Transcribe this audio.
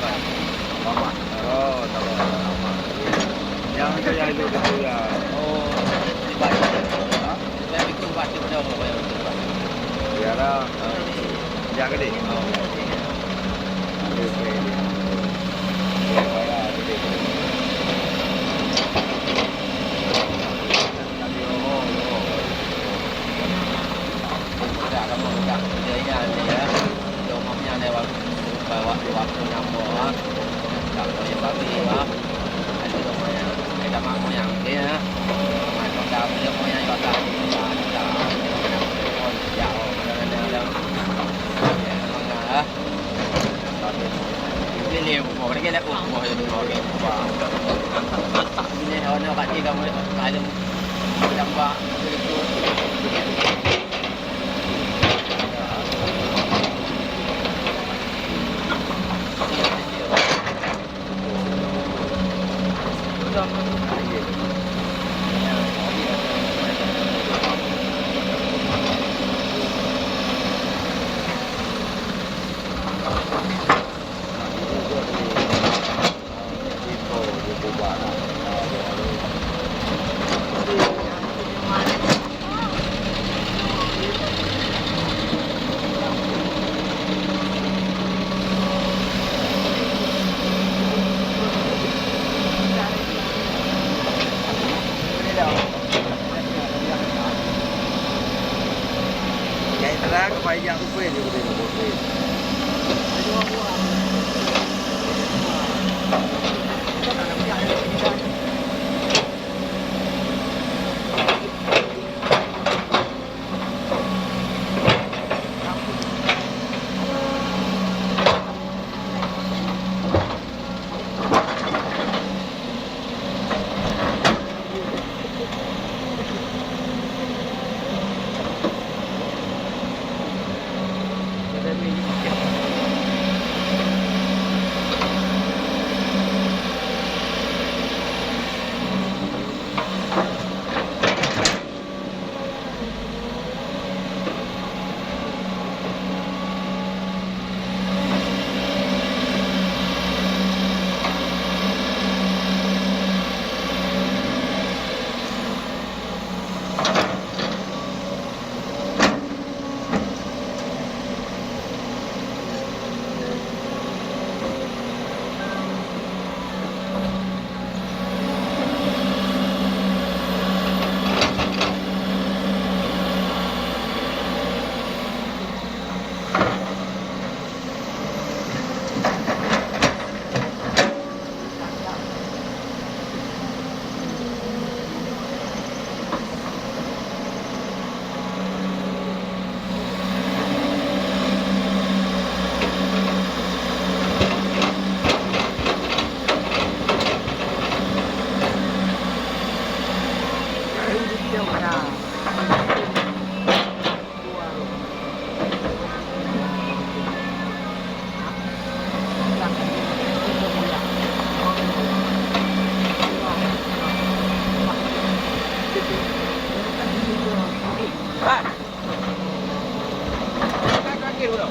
Abang. Lama. Oh, tak apa. Lama. Yang itu yang itu ya. Oh, di Batu. Ha? Saya ikut Batu dah apa yang ikut Batu. Biarlah. Oh, ini. Yang gede. Oh, ini. Ada saya ni. Ya, bayar gede. Tadi oh. Sudah kamu sudah kerjanya ni ya. Jomoknya ni waktu nyambung. Tak boleh bagi ah. Ada rumahnya. Ada mak moyang dia. Mak dah punya moyang juga tak. Tak. Oh, jauh. Kadang-kadang. Ya, memang ah. Ini buah ni kita buah itu buah ni buah. Ini orang kat sini kamu ada gambar itu. Yang terang bayar tu pun dia boleh nombor. Kan terakhir bro.